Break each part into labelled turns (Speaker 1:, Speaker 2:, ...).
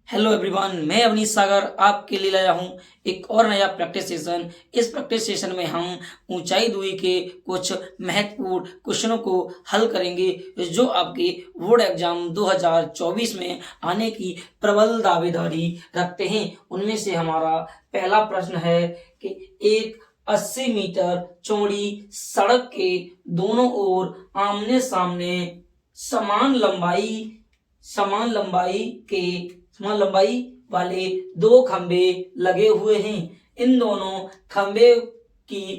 Speaker 1: Hello everyone, मैं अवनीश सागर आपके लिए लाया हूँ एक और नया प्रैक्टिस सेशन। इस प्रैक्टिस सेशन में हम ऊंचाई दूरी के कुछ महत्वपूर्ण क्वेश्चनों को हल करेंगे जो आपके बोर्ड एग्जाम 2024 में आने की प्रबल दावेदारी रखते हैं। उनमें से हमारा पहला प्रश्न है कि एक 80 मीटर चौड़ी सड़क के दोनों ओर आमने सामने समान लंबाई वाले दो खंबे लगे हुए हैं। इन दोनों खंबे की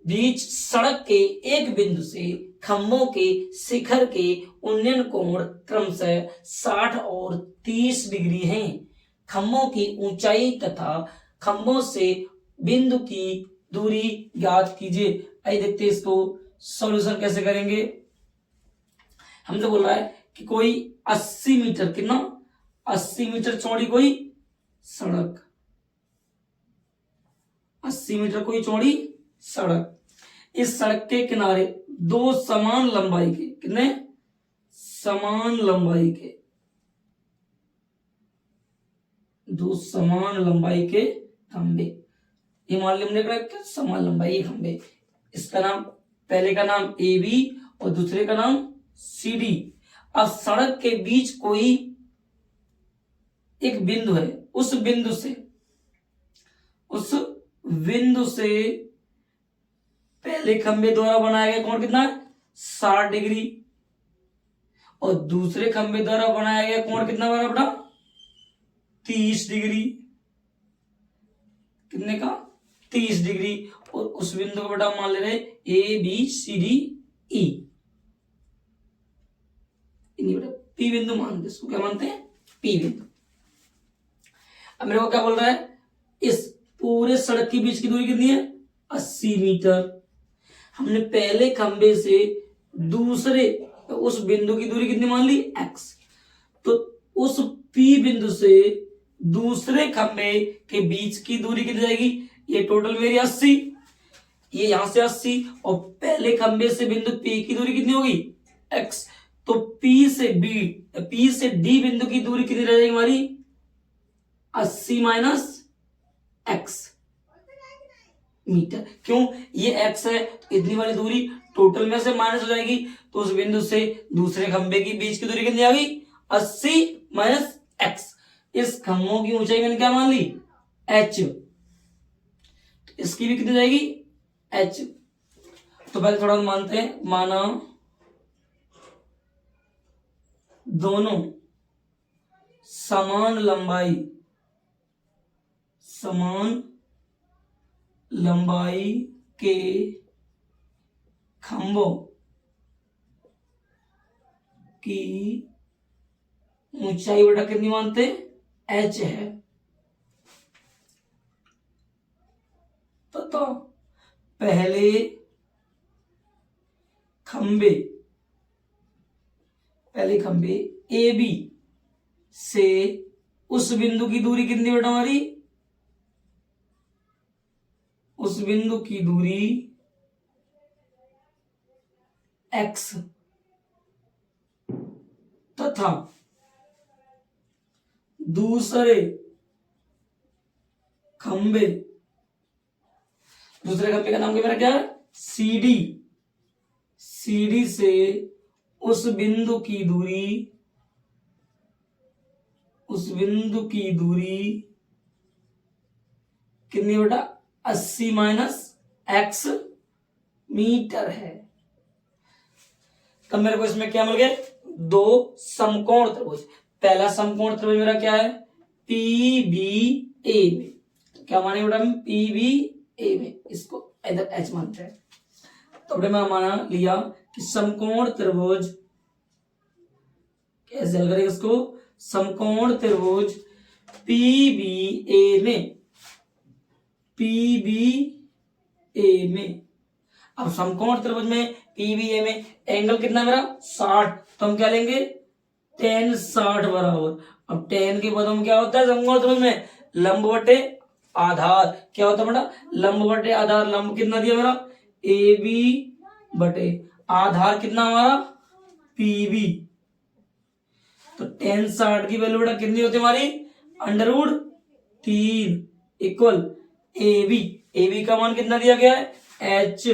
Speaker 1: बीच सड़क के एक बिंदु से खंभों के शिखर के उन्नयन कोण क्रमशः 60 और 30 डिग्री हैं। खंभों की ऊंचाई तथा खंभों से बिंदु की दूरी ज्ञात कीजिए। आइए देखते हैं इसको सॉल्यूशन कैसे करेंगे। हमसे बोल रहा है कि कोई 80 मीटर, कितना 80 मीटर चौड़ी कोई सड़क, 80 मीटर कोई चौड़ी सड़क। इस सड़क के किनारे दो समान लंबाई के, कितने समान लंबाई के, दो समान लंबाई के खंबे। ये मान लिया हमने समान लंबाई के खंबे। इसका नाम, पहले का नाम ए बी और दूसरे का नाम सी डी। अब सड़क के बीच कोई एक बिंदु है, उस बिंदु से पहले खंबे द्वारा बनाया गया कोण कितना है 60 डिग्री और दूसरे खंबे द्वारा बनाया गया कोण कितना बना अपना 30 डिग्री। कितने का 30 डिग्री। और उस बिंदु को बेटा मान ले रहे A B C D E, P बिंदु मानते, इसको क्या मानते हैं पी बिंदु। अब मेरे को क्या बोल रहा है, इस पूरे सड़क के बीच की दूरी कितनी है 80 मीटर। हमने पहले खंबे से दूसरे उस बिंदु की दूरी कितनी मान ली x। तो उस पी बिंदु से दूसरे खंबे के बीच की दूरी कितनी जाएगी, ये टोटल मेरी 80, ये यहां से 80 और पहले खंबे से बिंदु P की दूरी कितनी होगी x। तो P से D बिंदु की दूरी कितनी रह जाएगी हमारी 80 माइनस x मीटर। क्यों, ये x है तो इतनी वाली दूरी टोटल में से माइनस हो जाएगी। तो उस बिंदु से दूसरे खंबे की बीच की दूरी कितनी आ गई 80 माइनस x। इस खंभों की ऊंचाई मैंने क्या मान ली h, तो इसकी भी कितनी जाएगी h। तो पहले थोड़ा मानते हैं, माना दोनों समान लंबाई के खंभों की ऊंचाई बेटा कितनी मानते h है। तथा पहले खंबे ए बी से उस बिंदु की दूरी कितनी बेटा हमारी, उस बिंदु की दूरी x तथा दूसरे खंबे का नाम क्या मेरा क्या है सी डी से उस बिंदु की दूरी कितनी बेटा 80 माइनस x मीटर है। तब मेरे को इसमें क्या मिल गया, दो समकोण त्रिभुज। पहला समकोण त्रिभुज मेरा क्या है PBA में, क्या माने बेटा PBA में, इसको इधर h मानते हैं। तो मैं माना लिया कि समकोण त्रिभुज, कैसे हल करेंगे इसको, समकोण त्रिभुज PBA में। अब समकोण त्रिभुज में PBA में एंगल कितना मेरा 60, तो हम क्या लेंगे tan 60 बराबर। अब tan के पदों में क्या होता है समकोण त्रिभुज में लंब बटे आधार, क्या होता है बेटा लंब बटे आधार। लंब कितना दिया मेरा AB बटे आधार कितना हमारा PB। तो एन 60 की वैल्यू बेटा कितनी होती है हमारी √3 इक्वल ए बी का मान कितना दिया गया है एच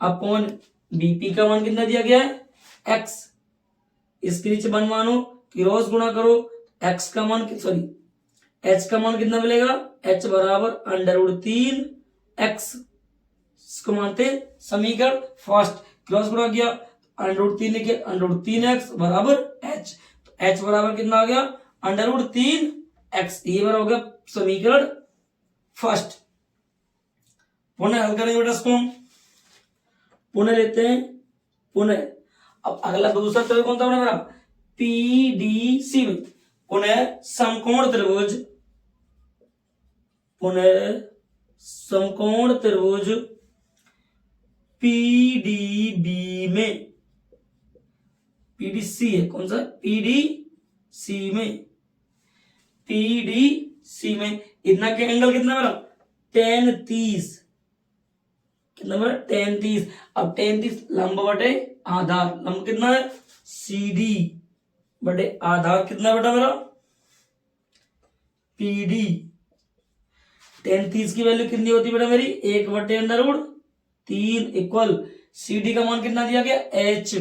Speaker 1: अपॉन बीपी का मान कितना दिया गया है एक्स। इसके नीचे वन मानो क्रॉस गुणा करो एक्स का मान सॉरी एच का मान कितना मिलेगा एच बराबर √3 एक्स। इसको मानते समीकरण फर्स्ट क्रॉस गुणा किया √3 लिखे √3 एक्स बराबर एच। तो एच बराबर कितना आ गया √3 एक्स। ये बराबर हो गया समीकरण फर्स्ट। पुनः हल करेंगे बेटा इसको हम पुनः लेते हैं पुनः। अब अगला दूसरा त्रिभुज कौन था मेरा पीडीसी में पुनः समकोण त्रिभुज पीडीबी में पीडीसी है कौन सा पीडीसी में इतना के एंगल कितना मेरा tan 30 कितना मेरा tan 30। अब tan 30 लंब बटे आधार लंब कितना है CD बटे आधार कितना बेटा मेरा PD। tan 30 की वैल्यू कितनी होती बेटा मेरी 1/√3 इक्वल CD का मान कितना दिया गया H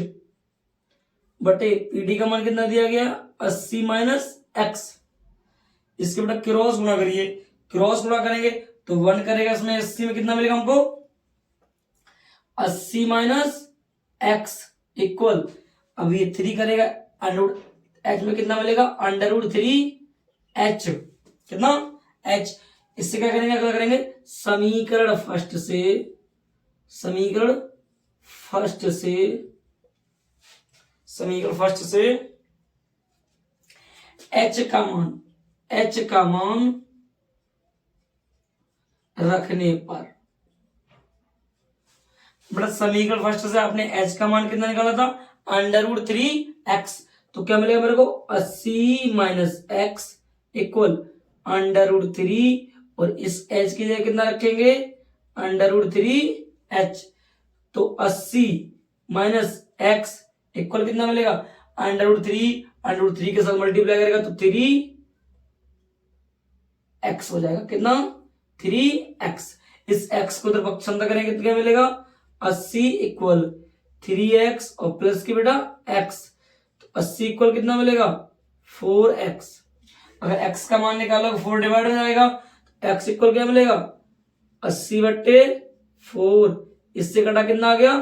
Speaker 1: बटे PD का मान कितना दिया गया 80 - x। इसके बेटा क्रॉस गुणा करिए क्रॉस गुणा करेंगे तो 1 करेगा इसमें 80 में कितना मिलेगा हमको 80 - x इक्वल अब ये 3 करेगा √h में कितना मिलेगा √3h कितना h। इससे क्या करेंगे अगला करेंगे समीकरण फर्स्ट से h का मान रखने पर बड़ा समीकरण फर्स्ट से आपने h का मान कितना निकाला था √3x। तो क्या मिलेगा मेरे को 80 - x इक्वल √3 और इस h की जगह कितना रखेंगे √3h। तो 80 - x इक्वल कितना मिलेगा √3 के साथ मल्टीप्लाई करेगा तो 3x हो जाएगा कितना 3x। इस x को उधर पक्षांतर करेंगे तो क्या मिलेगा 80 इक्वल 3x और प्लस की बेटा x। तो 80 इक्वल कितना मिलेगा 4x। अगर x का मान निकालो 4 डिवाइड हो जाएगा तो x इक्वल क्या मिलेगा 80/4। इससे कटा कितना आ गया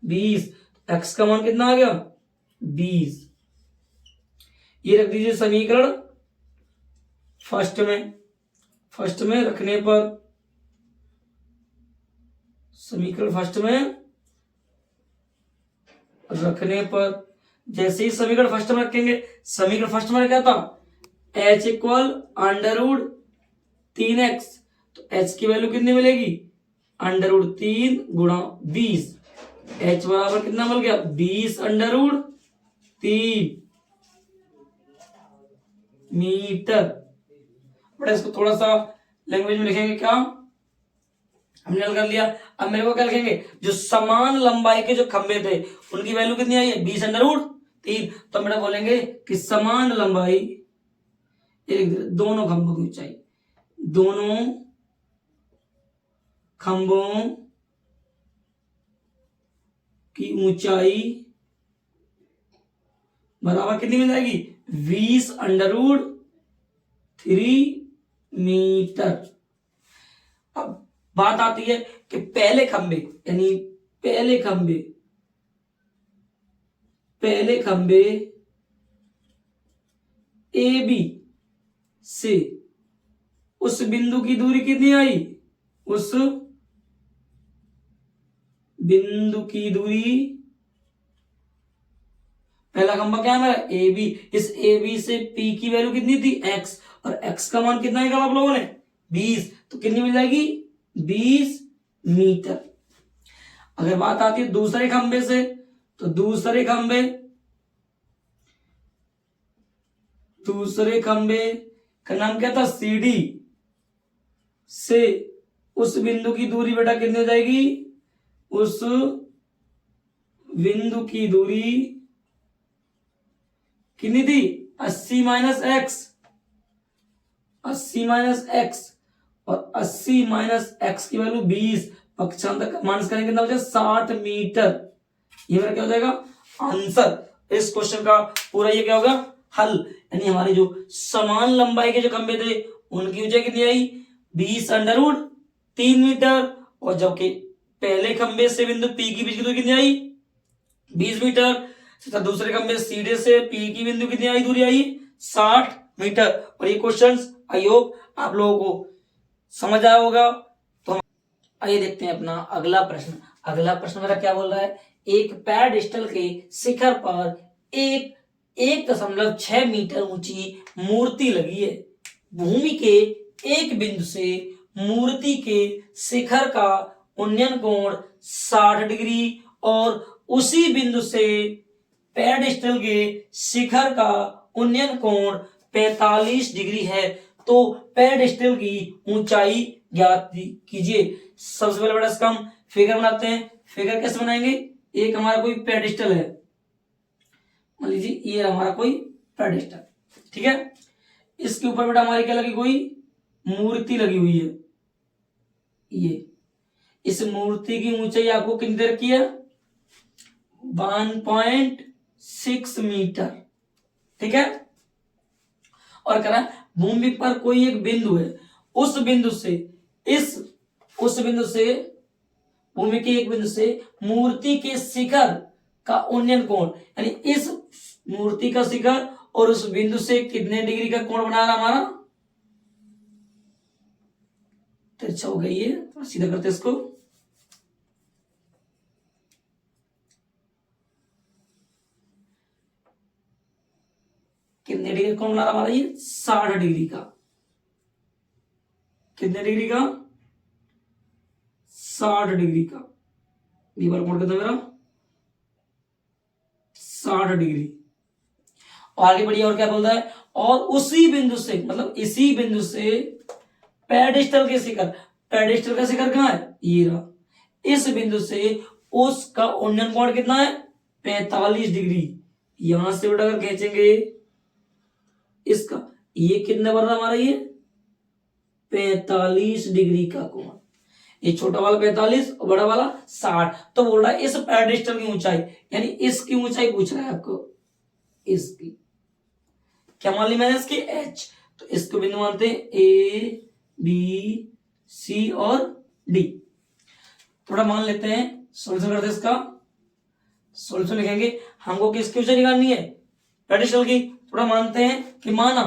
Speaker 1: 20। x का मान कितना आ गया 20। ये रख दीजिए समीकरण फर्स्ट में रखने पर समीकरण फर्स्ट में रखने पर जैसे ही समीकरण फर्स्ट में रखेंगे समीकरण फर्स्ट में क्या था h इक्वल √3x। तो h की वैल्यू कितनी मिलेगी √3 गुणा 20 h बराबर कितना मिल गया 20/3 मीटर। बट इसको थोड़ा सा लैंग्वेज में लिखेंगे क्या हमने हल कर लिया। अब मेरे को क्या लिखेंगे जो समान लंबाई के जो खंबे थे उनकी वैल्यू कितनी आई है 20/3। तो मेरा बोलेंगे कि समान लंबाई दोनों खंभों की ऊंचाई दोनों खंभों की ऊंचाई बराबर कितनी मिल जाएगी 20/3 मीटर। अब बात आती है कि पहले खंबे ए बी से उस बिंदु की दूरी कितनी आई उस बिंदु की दूरी पहला खंबा क्या है मेरा ए बी। इस ए बी से पी की वैल्यू कितनी थी x और x का मान कितना निकाला आप लोगों ने 20। तो कितनी मिल जाएगी 20 मीटर। अगर बात आती है दूसरे खंबे से तो दूसरे खंबे का नाम क्या था CD से उस बिंदु की दूरी बेटा कितनी हो जाएगी उस बिंदु की दूरी कितनी थी 80 माइनस एक्स, 80 माइनस एक्स, और 80 माइनस एक्स की वैल्यू 20, पक्षांतर माइनस करेंगे कितना बचा 60 मीटर। ये मेरा क्या हो जाएगा आंसर। इस क्वेश्चन का पूरा ये क्या होगा हल। यानी हमारी जो समान लंबाई के जो खंभे थे उनकी ऊंचाई कितनी आई 20√3 मीटर, और जबकि पहले खंभे से बिंदु पी की बीच की दूरी कितनी आई 20 मीटर, तथा दूसरे खंभे सीधे से पी की बिंदु कितनी आई दूरी आई 60 मीटर। और ये क्वेश्चंस आई होप आप लोगों को समझ आया होगा। तो आइए देखते हैं अपना अगला प्रश्न। अगला प्रश्न मेरा क्या बोल रहा है, एक पेडिस्टल के शिखर पर एक 1.6 मीटर ऊंची मूर्ति लगी है। भूमि के एक बिंदु से मूर्ति के शिखर का उन्नयन कोण 60 डिग्री और उसी बिंदु से पेडिस्टल के शिखर का उन्नयन कोण 45 डिग्री है। तो पेडिस्टल की ऊंचाई ज्ञात कीजिए। सबसे पहले बड़ा इसका हम फिगर बनाते हैं। फिगर कैसे बनाएंगे, एक हमारा कोई पेडिस्टल है, मान लीजिए ये हमारा कोई पेडिस्टल, ठीक है। इसके ऊपर बेटा हमारी क्या लगी कोई मूर्ति लगी हुई है। ये इस मूर्ति की ऊंचाई आपको कितनी दे रखी है 1.6 मीटर, ठीक है। और कह रहा है भूमि पर कोई एक बिंदु है, उस बिंदु से भूमि के एक बिंदु से मूर्ति के शिखर का उन्नयन कोण, यानी इस मूर्ति का शिखर और उस बिंदु से कितने डिग्री का कोण बना रहा हमारा, तिरछा हो गई है, थोड़ा सीधा करते इसको। कितने डिग्री कोण बना रहा हमारा ये 60 डिग्री का। कितने डिग्री का 60 डिग्री का। दीवार कोण कितना मेरा 60 डिग्री। और आगे बढ़िए और क्या बोल रहा है, और उसी बिंदु से मतलब इसी बिंदु से पेडिस्टल के शिखर, पेडिस्टल का शिखर कहां है ये रहा, इस बिंदु से उसका उन्नयन कोण कितना है 45 डिग्री। यहां से बेटा अगर खींचेंगे इसका, ये कितने बन रहा हमारा ये 45 डिग्री का कोण। ये छोटा वाला 45 और बड़ा वाला 60। तो बोल रहा है इस पेडिस्टल की ऊंचाई, यानी इसकी ऊंचाई पूछ रहा है आपको, इसकी क्या मान ली मैंने इसकी h। तो इसको बिंदु मानते हैं A B C और D। थोड़ा मान लेते हैं, सोल्यूशन करते हैं इसका। सोल्यूशन लिखेंगे, हमको किसकी ऊंचाई निकालनी है पेडिस्टल की। थोड़ा मानते हैं कि माना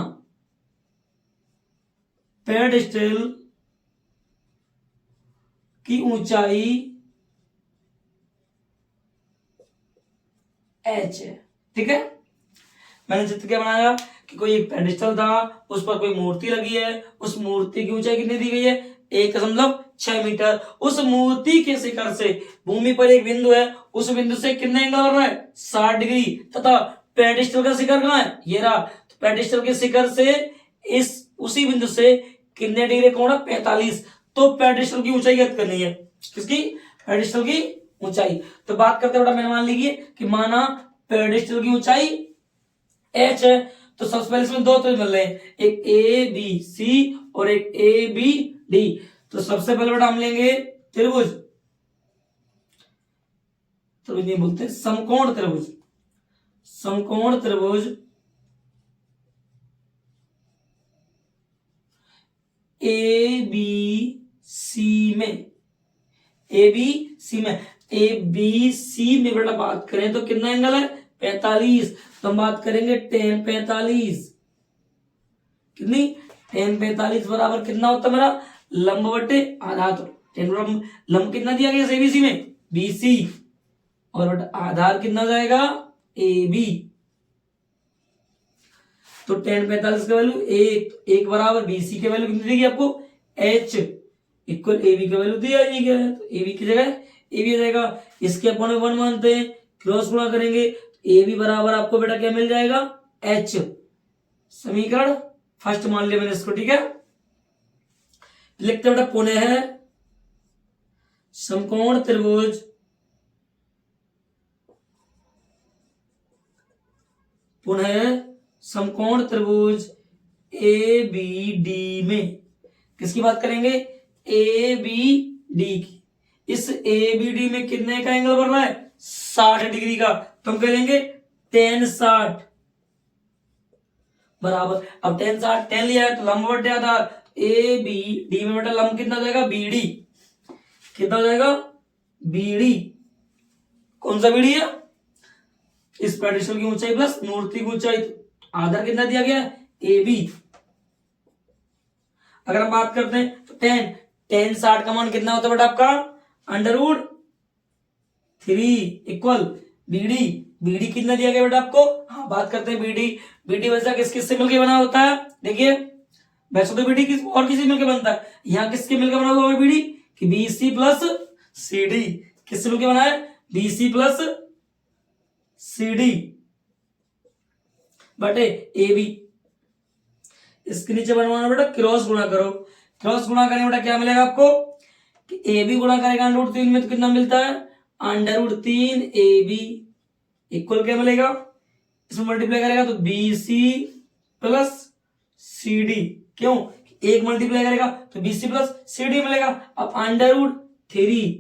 Speaker 1: पेडिस्टल की ऊंचाई h है, ठीक है। मैंने चित्र क्या बनाया कि कोई एक पेडिस्टल था, उस पर कोई मूर्ति लगी है, उस मूर्ति की ऊंचाई कितनी दी गई है 1.6 मीटर। उस मूर्ति के शिखर से भूमि पर एक बिंदु है, उस बिंदु से कितने एंगल बन रहा है 60 डिग्री, तथा पेडिस्टल का शिखर कहां है ये रहा। तो पेडिस्टल के शिखर से इस उसी बिंदु से कितने डिग्री कोण है 45। तो पेडिस्टल की ऊंचाई ज्ञात करनी है, किसकी पेडिस्टल की ऊंचाई। तो बात करते बेटा मैंने मान लीजिए कि माना पेडिस्टल की ऊंचाई h है। तो सबसे पहले इसमें दो त्रिभुज मिल रहे हैं, एक ए बी सी और एक ए बी डी। तो सबसे पहले बेटा हम लेंगे त्रिभुज, त्रिभुज नहीं बोलते समकोण त्रिभुज। समकोण त्रिभुज ए बी सी में, ए बी सी में, ए बी सी में बेटा बात करें तो कितना एंगल है 45। तो हम बात करेंगे tan 45, कितनी tan 45 बराबर कितना होता है मेरा लंब बटे आधार। तो tan लंब कितना दिया गया एबीसी में BC, और बटा आधार कितना जाएगा AB। तो tan 45 का वैल्यू एक बराबर BC के वैल्यू कितनी देगी आपको H इक्वल AB का वैल्यू दिया ही गया है। तो AB की जगह AB आ जाएगा, इसके अपॉन में 1 मानते हैं, क्रॉस गुणा करेंगे ए बी बराबर आपको बेटा क्या मिल जाएगा h। समीकरण फर्स्ट मान लिया मैंने इसको, ठीक है। लिखते बेटा पुनः समकोण त्रिभुज समकोण त्रिभुज ए बी डी में, किसकी बात करेंगे, ए बी डी की। इस ए बी डी में कितने का एंगल बन रहा है, 60 डिग्री का, तो हम कह देंगे tan 60 बराबर, अब tan 60 tan लिया है तो लंब बटे आधार, ए बी डी में बटा लंब कितना हो जाएगा, बी डी, कितना हो जाएगा, बी डी। कौन सा बी डी है, इस पेडिस्टल की ऊंचाई प्लस मूर्ति की ऊंचाई, आधार कितना दिया गया है, ए बी। अगर हम बात करते हैं तो tan 60 का मान कितना होता है बेटा आपका, √3 इक्वल बीडी कितना दिया गया बेटा आपको। हाँ, बात करते हैं बीडी वैसा किस किस से मिलकर बना होता है, देखिए वैसे तो बीडी किस और किसी मिलकर बनता है, यहाँ किसके मिलकर बना हुआ है बीडी, कि बीसी प्लस सीडी, किससे मिलकर बना है, बीसी प्लस सीडी बटे ए बी। इसके नीचे बनवाना बेटा क्रॉस गुणा करो, क्रॉस गुणा करें बेटा क्या मिलेगा आपको, कि ए बी गुणा करेगा √3 में तो कितना मिलता है, √3 ए बी इक्वल क्या मिलेगा, इसमें मल्टीप्लाई करेगा तो B C plus C D, क्यों, एक मल्टीप्लाई करेगा तो B C plus C D मिलेगा। अब √3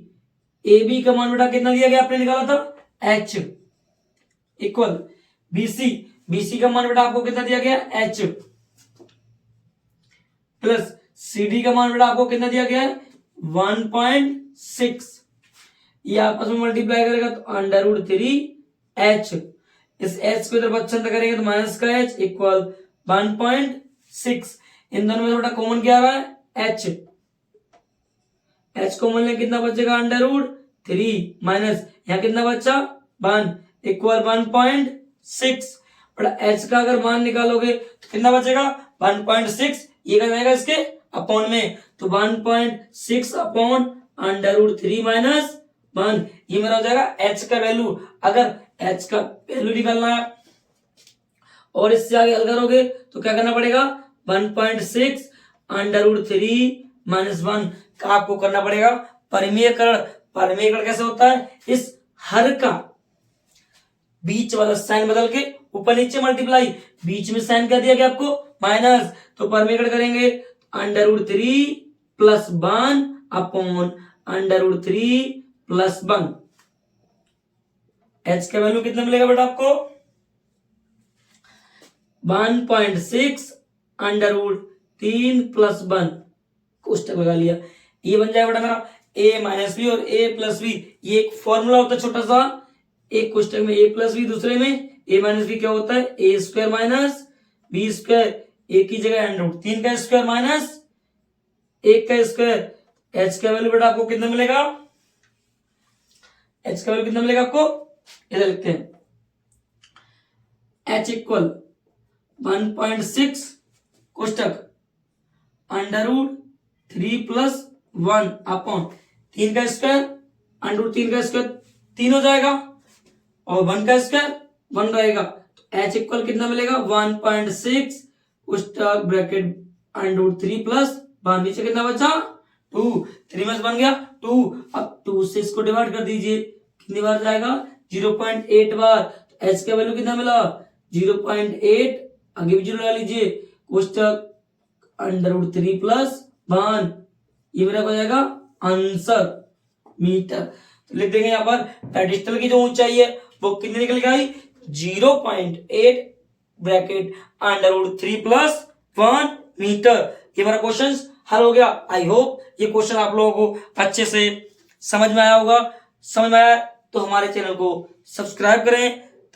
Speaker 1: ए बी का मान बेटा कितना दिया गया, आपने निकाला था एच इक्वल बीसी का मान बेटा आपको कितना दिया गया, एच प्लस सीडी का मान बेटा आपको कितना दिया गया है, 1.6, ये आपस में मल्टीप्लाई करेगा तो √3 एच, इस एच को इधर बच्चन करेंगे तो माइनस का एच इक्वल 1.6, इन दोनों में बेटा कॉमन क्या आ रहा है, एच कॉमन लें कितना बचेगा, √3 माइनस यहाँ कितना बचा 1 इक्वल 1.6, बड़ा एच का अगर मान निकालोगे तो कितना बचेगा 1.6, ये क्या जाएगा इसके अपॉन में, तो 1.6 अपॉन √3 माइनस 1, ये मेरा हो जाएगा एच का वैल्यू। अगर एच का वैल्यू निकालना है और इससे आगे हल करोगे तो क्या करना पड़ेगा, 1.6 √3 माइनस 1 का आपको करना पड़ेगा परिमेयकरण। परिमेयकरण कैसे होता है, इस हर का बीच वाला साइन बदल के ऊपर नीचे मल्टीप्लाई, बीच में साइन क्या दिया गया आपको, माइनस, तो परिमेयकरण करेंगे √3 प्लस 1 अपॉन √3 प्लस 1, एच का वैल्यू कितना मिलेगा बेटा आपको, 1.6 √3 प्लस 1, कोष्टक लगा लिया, ये बन जाएगा बेटा मेरा a माइनस बी और a प्लस बी, ये एक फॉर्मूला होता है छोटा सा, एक कोष्टक में a प्लस बी, दूसरे में a माइनस बी, क्या होता है a square minus B square, एक की जगह √3 का स्क्वायर माइनस 1 का स्क्वायर, एच का वैल्यू बेटा आपको कितना मिलेगा, एच का वैल्यू कितना मिलेगा आपको, इधर लिखते हैं एच इक्वल 1.6 कोष्टक √3 प्लस 1 अपॉन 3 का स्क्वायर √3 का स्क्वायर 3 हो जाएगा और 1 का स्क्वायर 1 रहेगा, तो एच इक्वल कितना मिलेगा 1.6 कोष्टक ब्रैकेट √3 प्लस 1, नीचे कितना बचा 2, 3 में से बन गया 2, अब 2 से इसको डिवाइड कर दीजिए, कितनी बार जाएगा 0.8 बार, तो एच का वैल्यू कितना मिला 0.8, आगे भी 0 लगा लीजिए, कोष्टक √3 प्लस 1, ये मेरा हो जाएगा आंसर मीटर। तो लिख देंगे यहाँ पर पेडिस्टल की जो ऊंचाई है वो कितनी निकल गई 0.8 ब्रैकेट √3 प्लस 1 मीटर। ये मेरा क्वेश्चन हल हो गया। आई होप ये क्वेश्चन आप लोगों को अच्छे से समझ में आया होगा। समझ में आया तो हमारे चैनल को सब्सक्राइब करें,